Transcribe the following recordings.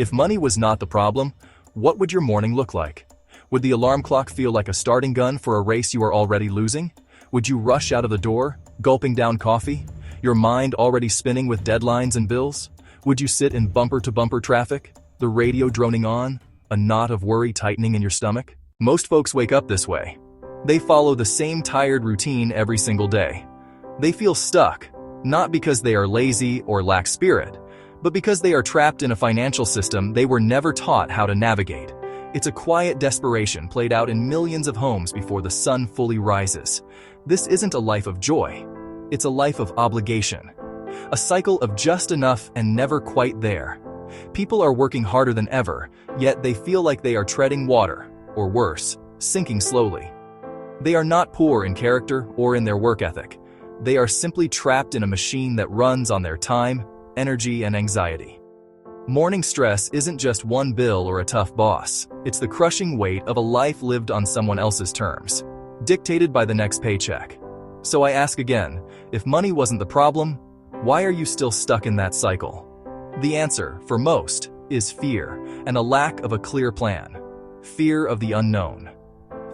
If money was not the problem, what would your morning look like? Would the alarm clock feel like a starting gun for a race you are already losing? Would you rush out of the door, gulping down coffee, your mind already spinning with deadlines and bills? Would you sit in bumper-to-bumper traffic, the radio droning on, a knot of worry tightening in your stomach? Most folks wake up this way. They follow the same tired routine every single day. They feel stuck, not because they are lazy or lack spirit, but because they are trapped in a financial system they were never taught how to navigate. It's a quiet desperation played out in millions of homes before the sun fully rises. This isn't a life of joy. It's a life of obligation. A cycle of just enough and never quite there. People are working harder than ever, yet they feel like they are treading water, or worse, sinking slowly. They are not poor in character or in their work ethic. They are simply trapped in a machine that runs on their time, energy, and anxiety. Morning stress isn't just one bill or a tough boss. It's the crushing weight of a life lived on someone else's terms, dictated by the next paycheck. So I ask again, if money wasn't the problem, why are you still stuck in that cycle? The answer, for most, is fear and a lack of a clear plan. Fear of the unknown.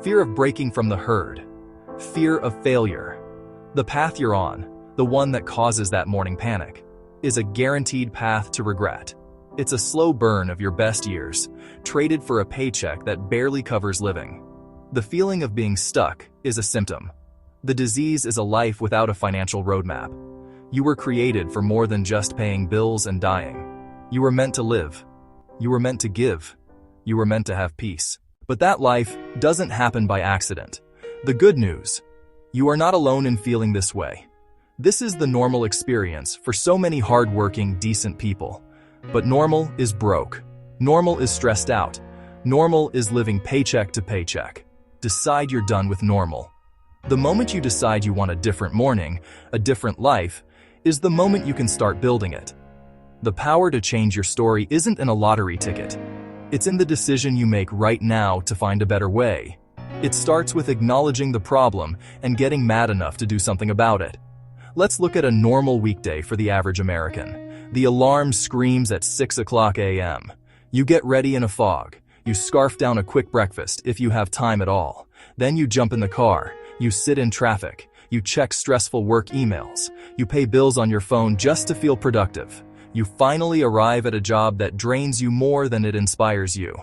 Fear of breaking from the herd. Fear of failure. The path you're on, the one that causes that morning panic, is a guaranteed path to regret. It's a slow burn of your best years, traded for a paycheck that barely covers living. The feeling of being stuck is a symptom. The disease is a life without a financial roadmap. You were created for more than just paying bills and dying. You were meant to live. You were meant to give. You were meant to have peace. But that life doesn't happen by accident. The good news: you are not alone in feeling this way. This is the normal experience for so many hardworking, decent people. But normal is broke. Normal is stressed out. Normal is living paycheck to paycheck. Decide you're done with normal. The moment you decide you want a different morning, a different life, is the moment you can start building it. The power to change your story isn't in a lottery ticket. It's in the decision you make right now to find a better way. It starts with acknowledging the problem and getting mad enough to do something about it. Let's look at a normal weekday for the average American. The alarm screams at 6 o'clock a.m. You get ready in a fog. You scarf down a quick breakfast if you have time at all. Then you jump in the car. You sit in traffic. You check stressful work emails. You pay bills on your phone just to feel productive. You finally arrive at a job that drains you more than it inspires you.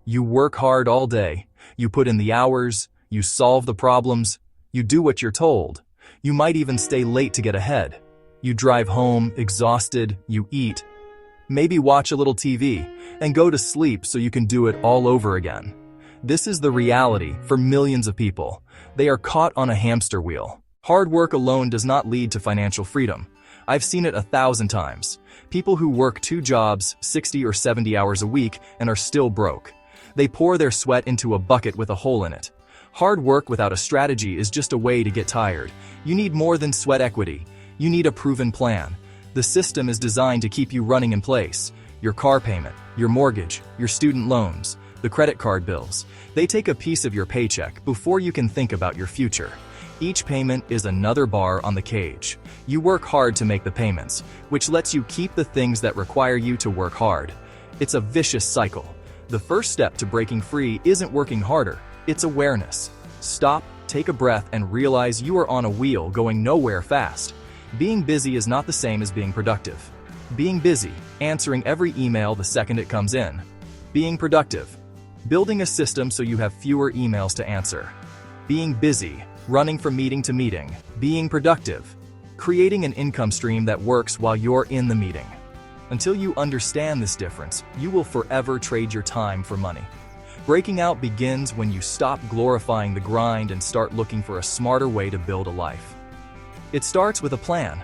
You work hard all day. You put in the hours. You solve the problems. You do what you're told. You might even stay late to get ahead. You drive home exhausted. You eat. Maybe watch a little TV and go to sleep so you can do it all over again. This is the reality for millions of people. They are caught on a hamster wheel. Hard work alone does not lead to financial freedom. I've seen it 1,000 times. People who work 2 jobs, 60 or 70 hours a week, and are still broke. They pour their sweat into a bucket with a hole in it. Hard work without a strategy is just a way to get tired. You need more than sweat equity. You need a proven plan. The system is designed to keep you running in place. Your car payment, your mortgage, your student loans, the credit card bills. They take a piece of your paycheck before you can think about your future. Each payment is another bar on the cage. You work hard to make the payments, which lets you keep the things that require you to work hard. It's a vicious cycle. The first step to breaking free isn't working harder, it's awareness. Stop, take a breath, and realize you are on a wheel going nowhere fast. Being busy is not the same as being productive. Being busy, answering every email the second it comes in. Being productive, building a system so you have fewer emails to answer. Being busy, running from meeting to meeting. Being productive, creating an income stream that works while you're in the meeting. Until you understand this difference, you will forever trade your time for money. Breaking out begins when you stop glorifying the grind and start looking for a smarter way to build a life. It starts with a plan.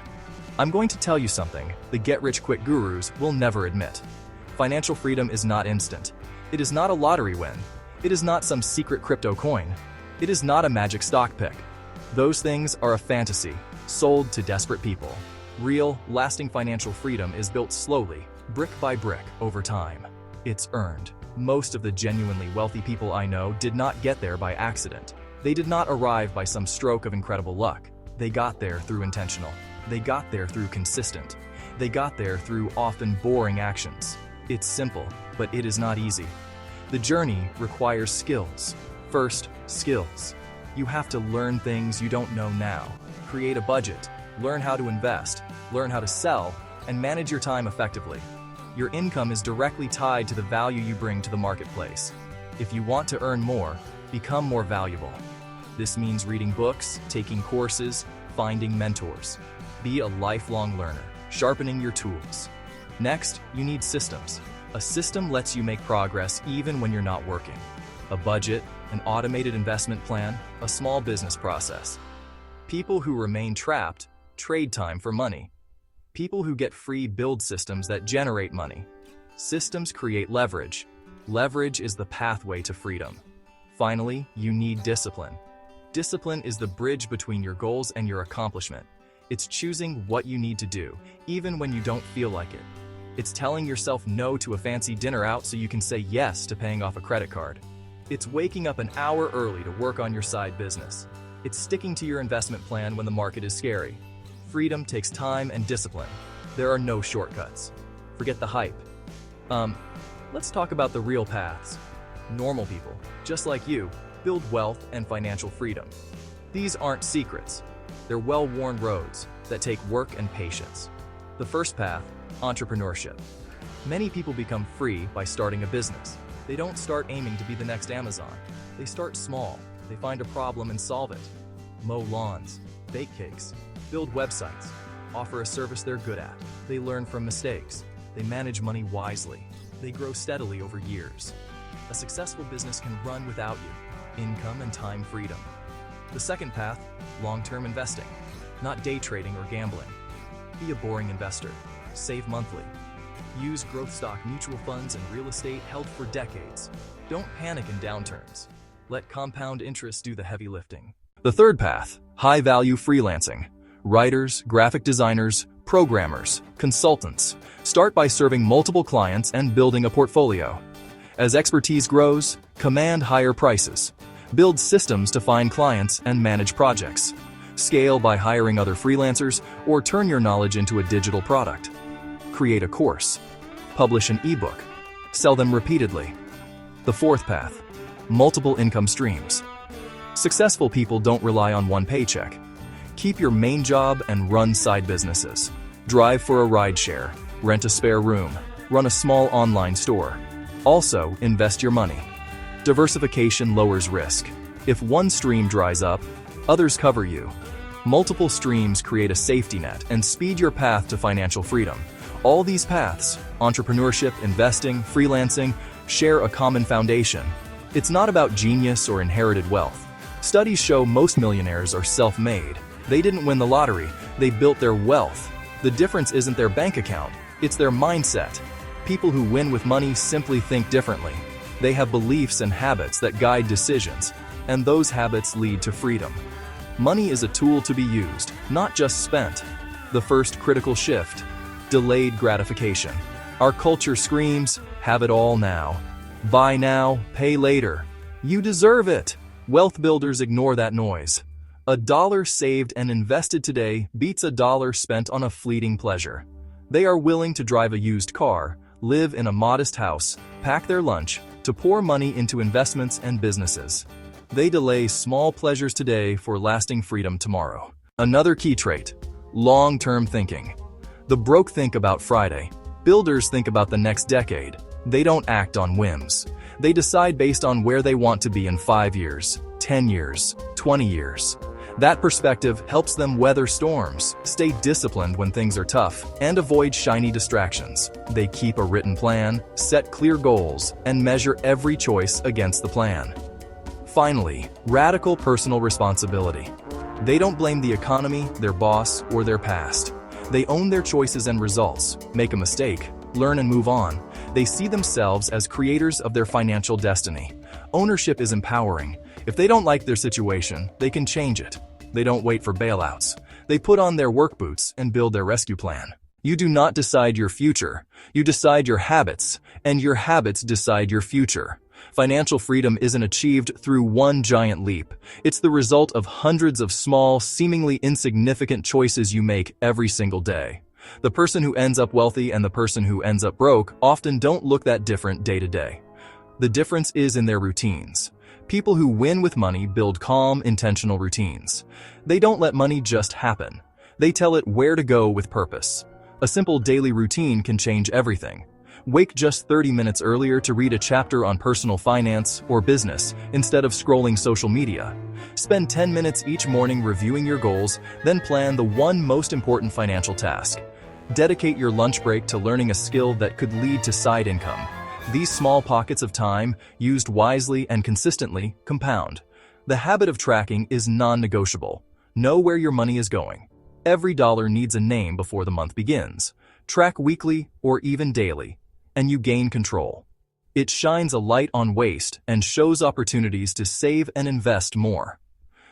I'm going to tell you something the get-rich-quick gurus will never admit. Financial freedom is not instant. It is not a lottery win. It is not some secret crypto coin. It is not a magic stock pick. Those things are a fantasy, sold to desperate people. Real, lasting financial freedom is built slowly, brick by brick, over time. It's earned. Most of the genuinely wealthy people I know did not get there by accident. They did not arrive by some stroke of incredible luck. They got there through intentional. They got there through consistent. They got there through often boring actions. It's simple, but it is not easy. The journey requires skills. First, skills. You have to learn things you don't know now. Create a budget, learn how to invest, learn how to sell, and manage your time effectively. Your income is directly tied to the value you bring to the marketplace. If you want to earn more, become more valuable. This means reading books, taking courses, finding mentors. Be a lifelong learner, sharpening your tools. Next, you need systems. A system lets you make progress even when you're not working. A budget, an automated investment plan, a small business process. People who remain trapped trade time for money. People who get free build systems that generate money. Systems create leverage. Leverage is the pathway to freedom. Finally, you need discipline. Discipline is the bridge between your goals and your accomplishment. It's choosing what you need to do, even when you don't feel like it. It's telling yourself no to a fancy dinner out so you can say yes to paying off a credit card. It's waking up an hour early to work on your side business. It's sticking to your investment plan when the market is scary. Freedom takes time and discipline. There are no shortcuts. Forget the hype. Let's talk about the real paths. Normal people, just like you, build wealth and financial freedom. These aren't secrets. They're well-worn roads that take work and patience. The first path, entrepreneurship. Many people become free by starting a business. They don't start aiming to be the next Amazon. They start small. They find a problem and solve it. Mow lawns, bake cakes, build websites, offer a service they're good at. They learn from mistakes. They manage money wisely. They grow steadily over years. A successful business can run without you. Income and time freedom. The second path, long-term investing. Not day trading or gambling. Be a boring investor. Save monthly. Use growth stock mutual funds and real estate held for decades. Don't panic in downturns. Let compound interest do the heavy lifting. The third path, high-value freelancing. Writers, graphic designers, programmers, consultants. Start by serving multiple clients and building a portfolio. As expertise grows, command higher prices. Build systems to find clients and manage projects. Scale by hiring other freelancers or turn your knowledge into a digital product. Create a course. Publish an ebook. Sell them repeatedly. The fourth path, multiple income streams. Successful people don't rely on one paycheck. Keep your main job and run side businesses. Drive for a rideshare, rent a spare room, run a small online store. Also, invest your money. Diversification lowers risk. If one stream dries up, others cover you. Multiple streams create a safety net and speed your path to financial freedom. All these paths, entrepreneurship, investing, freelancing, share a common foundation. It's not about genius or inherited wealth. Studies show most millionaires are self-made. They didn't win the lottery, they built their wealth. The difference isn't their bank account, it's their mindset. People who win with money simply think differently. They have beliefs and habits that guide decisions, and those habits lead to freedom. Money is a tool to be used, not just spent. The first critical shift, delayed gratification. Our culture screams, have it all now. Buy now, pay later. You deserve it. Wealth builders ignore that noise. $1 saved and invested today beats $1 spent on a fleeting pleasure. They are willing to drive a used car, live in a modest house, pack their lunch, to pour money into investments and businesses. They delay small pleasures today for lasting freedom tomorrow. Another key trait, long-term thinking. The broke think about Friday. Builders think about the next decade. They don't act on whims. They decide based on where they want to be in 5 years, 10 years, 20 years. That perspective helps them weather storms, stay disciplined when things are tough, and avoid shiny distractions. They keep a written plan, set clear goals, and measure every choice against the plan. Finally, radical personal responsibility. They don't blame the economy, their boss, or their past. They own their choices and results, make a mistake, learn and move on. They see themselves as creators of their financial destiny. Ownership is empowering. If they don't like their situation, they can change it. They don't wait for bailouts. They put on their work boots and build their rescue plan. You do not decide your future. You decide your habits, and your habits decide your future. Financial freedom isn't achieved through one giant leap. It's the result of hundreds of small, seemingly insignificant choices you make every single day. The person who ends up wealthy and the person who ends up broke often don't look that different day to day. The difference is in their routines. People who win with money build calm, intentional routines. They don't let money just happen. They tell it where to go with purpose. A simple daily routine can change everything. Wake just 30 minutes earlier to read a chapter on personal finance or business instead of scrolling social media. Spend 10 minutes each morning reviewing your goals, then plan the one most important financial task. Dedicate your lunch break to learning a skill that could lead to side income. These small pockets of time, used wisely and consistently, compound. The habit of tracking is non-negotiable. Know where your money is going. Every dollar needs a name before the month begins. Track weekly or even daily, and you gain control. It shines a light on waste and shows opportunities to save and invest more.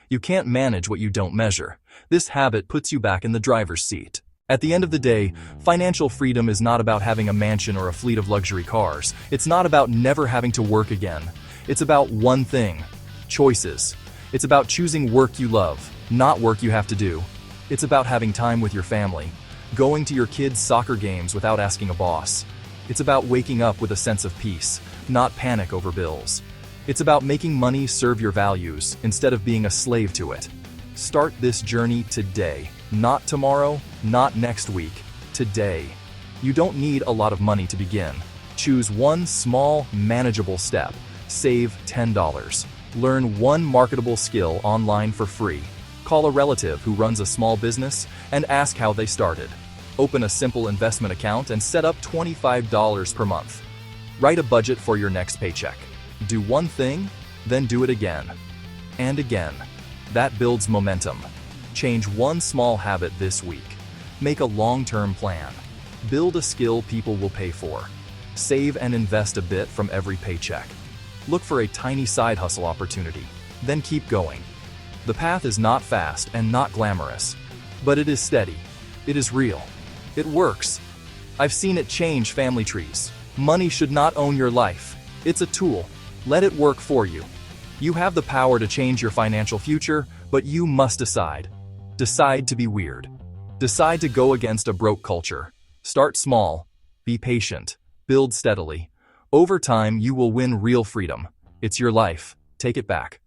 You can't manage what you don't measure. This habit puts you back in the driver's seat. At the end of the day, financial freedom is not about having a mansion or a fleet of luxury cars. It's not about never having to work again. It's about one thing: choices. It's about choosing work you love, not work you have to do. It's about having time with your family, going to your kids' soccer games without asking a boss. It's about waking up with a sense of peace, not panic over bills. It's about making money serve your values instead of being a slave to it. Start this journey today, not tomorrow, not next week, today. You don't need a lot of money to begin. Choose one small, manageable step. Save $10. Learn one marketable skill online for free. Call a relative who runs a small business and ask how they started. Open a simple investment account and set up $25 per month. Write a budget for your next paycheck. Do one thing, then do it again. And again. That builds momentum. Change one small habit this week. Make a long-term plan. Build a skill people will pay for. Save and invest a bit from every paycheck. Look for a tiny side hustle opportunity. Then keep going. The path is not fast and not glamorous, but it is steady. It is real. It works. I've seen it change family trees. Money should not own your life. It's a tool. Let it work for you. You have the power to change your financial future, but you must decide. Decide to be weird. Decide to go against a broke culture. Start small. Be patient. Build steadily. Over time, you will win real freedom. It's your life. Take it back.